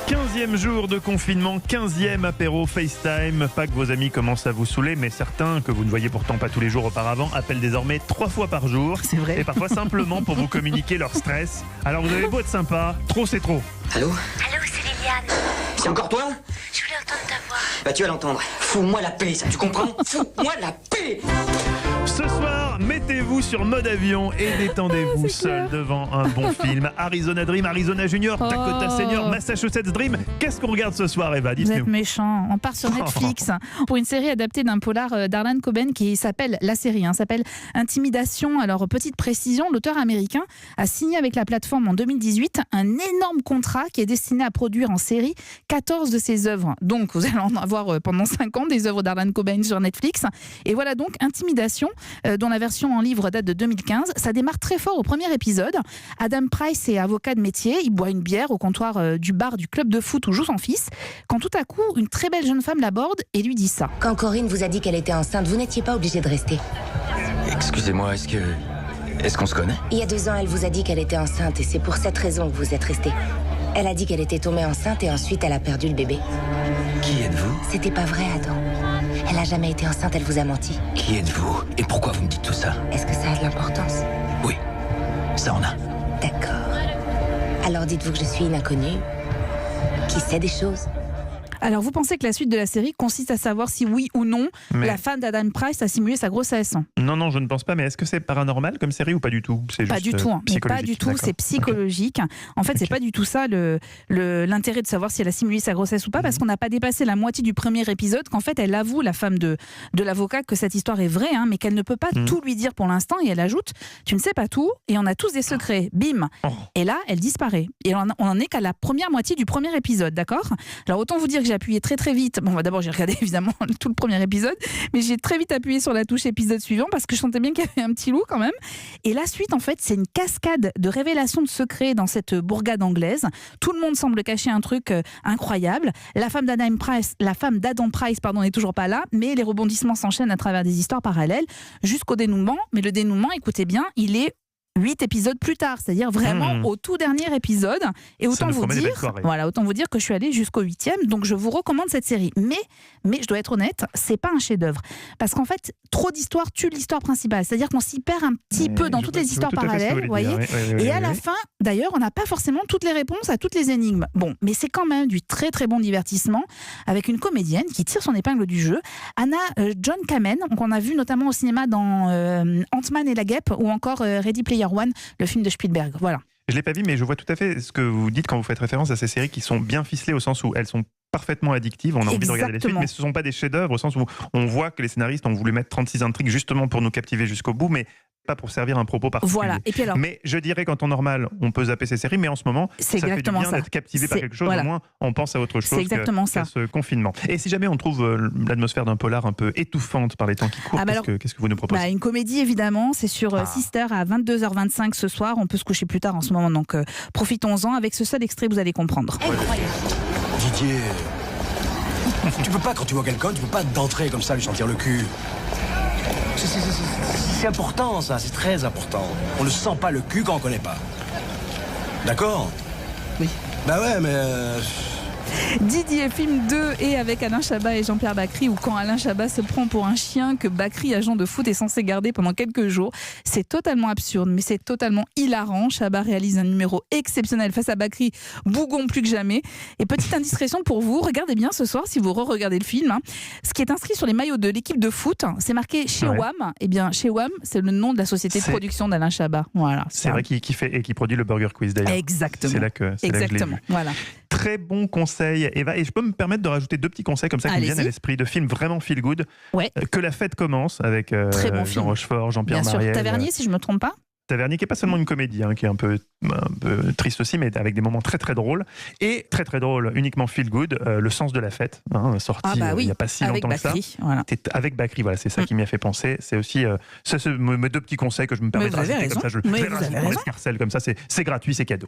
15e jour de confinement, 15e apéro FaceTime. Pas que vos amis commencent à vous saouler, mais certains, que vous ne voyez pourtant pas tous les jours auparavant, appellent désormais 3 fois par jour. C'est vrai. Et parfois simplement pour vous communiquer leur stress. Alors vous avez beau être sympa, trop c'est trop. Allô ? Allô, c'est Liliane. C'est encore toi ? Je voulais entendre ta voix. Bah tu vas l'entendre. Fous-moi la paix, ça, tu comprends ? Fous-moi la paix ! Ce soir, mettez-vous sur mode avion et détendez-vous seul devant un bon film. Arizona Dream, Arizona Junior, Dakota Senior, Massachusetts Dream. Qu'est-ce qu'on regarde ce soir, Eva ? Vous Dites-nous. êtes méchant. On part sur Netflix pour une série adaptée d'un polar d'Harlan Coben qui s'appelle, la série s'appelle Intimidation. Alors, petite précision, l'auteur américain a signé avec la plateforme en 2018 un énorme contrat qui est destiné à produire en série 14 de ses œuvres. Donc, vous allez en avoir pendant 5 ans des œuvres d'Harlan Coben sur Netflix. Et voilà donc Intimidation, dont la version en livre date de 2015. Ça démarre très fort au premier épisode. Adam Price est avocat de métier. Il boit une bière au comptoir du bar du club de foot où joue son fils. Quand tout à coup, une très belle jeune femme l'aborde et lui dit ça. Quand Corinne vous a dit qu'elle était enceinte, vous n'étiez pas obligé de rester. Excusez-moi, est-ce qu'on se connaît ? Il y a 2 ans, elle vous a dit qu'elle était enceinte et c'est pour cette raison que vous êtes resté. Elle a dit qu'elle était tombée enceinte et ensuite elle a perdu le bébé. Qui êtes-vous ? C'était pas vrai, Adam. Elle a jamais été enceinte, elle vous a menti. Qui êtes-vous ? Et pourquoi vous me dites tout ça ? Est-ce que ça a de l'importance ? Oui, ça en a. D'accord. Alors dites-vous que je suis une inconnue qui sait des choses. Alors, vous pensez que la suite de la série consiste à savoir si oui ou non la femme d'Adam Price a simulé sa grossesse ? Non, je ne pense pas. Mais est-ce que c'est paranormal comme série ou pas du tout ? C'est Pas juste, du tout, mais pas psychologique. du tout, D'accord. c'est psychologique. En fait, c'est pas du tout ça l'intérêt de savoir si elle a simulé sa grossesse ou pas, parce qu'on n'a pas dépassé la moitié du premier épisode, qu'en fait, elle avoue, la femme de l'avocat, que cette histoire est vraie, mais qu'elle ne peut pas tout lui dire pour l'instant, et elle ajoute, tu ne sais pas tout, et on a tous des secrets, bim. Et là, elle disparaît. Et on en est qu'à la première moitié du premier épisode, d'accord ? Alors, autant vous dire que j'ai appuyé très très vite. Bon, d'abord, j'ai regardé évidemment tout le premier épisode, mais j'ai très vite appuyé sur la touche épisode suivant parce que je sentais bien qu'il y avait un petit loup quand même. Et la suite, en fait, c'est une cascade de révélations de secrets dans cette bourgade anglaise. Tout le monde semble cacher un truc incroyable. La femme d'Adam Price, n'est toujours pas là, mais les rebondissements s'enchaînent à travers des histoires parallèles jusqu'au dénouement. Mais le dénouement, écoutez bien, il est 8 épisodes plus tard, c'est-à-dire vraiment au tout dernier épisode. Et autant vous dire que je suis allée jusqu'au 8e, donc je vous recommande cette série. Mais je dois être honnête, c'est pas un chef-d'œuvre. Parce qu'en fait, trop d'histoires tue l'histoire principale. C'est-à-dire qu'on s'y perd un petit peu dans toutes les histoires parallèles, vous voyez. Et à la fin, d'ailleurs, on n'a pas forcément toutes les réponses à toutes les énigmes. Bon, mais c'est quand même du très très bon divertissement, avec une comédienne qui tire son épingle du jeu, Anna John Kamen, qu'on a vu notamment au cinéma dans Ant-Man et la Guêpe, ou encore Ready Player One, le film de Spielberg. Voilà. Je ne l'ai pas vu, mais je vois tout à fait ce que vous dites quand vous faites référence à ces séries qui sont bien ficelées au sens où elles sont parfaitement addictives. On a envie de regarder les suites, mais ce ne sont pas des chefs-d'œuvre au sens où on voit que les scénaristes ont voulu mettre 36 intrigues justement pour nous captiver jusqu'au bout, mais pas pour servir un propos particulier. Voilà. Et puis alors, mais je dirais qu'en temps normal, on peut zapper ces séries, mais en ce moment, ça fait du bien d'être captivé par quelque chose. Au moins, on pense à autre chose qu'à ce confinement. Et si jamais on trouve l'atmosphère d'un polar un peu étouffante par les temps qui courent, qu'est-ce que vous nous proposez ? Une comédie, évidemment. C'est sur Sister à 22h25 ce soir. On peut se coucher plus tard en ce moment, donc profitons-en. Avec ce seul extrait, vous allez comprendre. Incroyable. Didier, tu peux pas, quand tu vois quelqu'un, tu peux pas d'entrer comme ça lui sentir le cul. C'est important, ça, c'est très important. On ne sent pas le cul quand on connaît pas. D'accord ? Oui. Bah ouais, mais... Didier, film 2, et avec Alain Chabat et Jean-Pierre Bacri, où quand Alain Chabat se prend pour un chien que Bacri, agent de foot, est censé garder pendant quelques jours. C'est totalement absurde, mais c'est totalement hilarant. Chabat réalise un numéro exceptionnel face à Bacri, bougon plus que jamais. Et petite indiscrétion pour vous, regardez bien ce soir, si vous re-regardez le film, ce qui est inscrit sur les maillots de l'équipe de foot, c'est marqué chez WAM. Eh bien, chez WAM, c'est le nom de la société de production d'Alain Chabat. Voilà. C'est vrai qui fait et qui produit le Burger Quiz d'ailleurs. Exactement. C'est là que je l'ai vu. Voilà. Très bon conseil, Eva. Et je peux me permettre de rajouter 2 petits conseils comme ça qui me viennent à l'esprit de films vraiment feel good. Ouais. Que la fête commence avec bon Jean Rochefort, Jean-Pierre Bien sûr. Mariel. Tavernier, si je ne me trompe pas. Tavernier, qui n'est pas seulement une comédie, qui est un peu triste aussi, mais avec des moments très très drôles. Et très très drôle, uniquement feel good, Le sens de la fête, sorti il n'y a pas si longtemps que ça. Voilà. Avec Bacri, voilà, c'est ça qui m'y a fait penser. C'est aussi mes 2 petits conseils que je me permets de rajouter comme ça. Je le fais comme ça, c'est gratuit, c'est cadeau.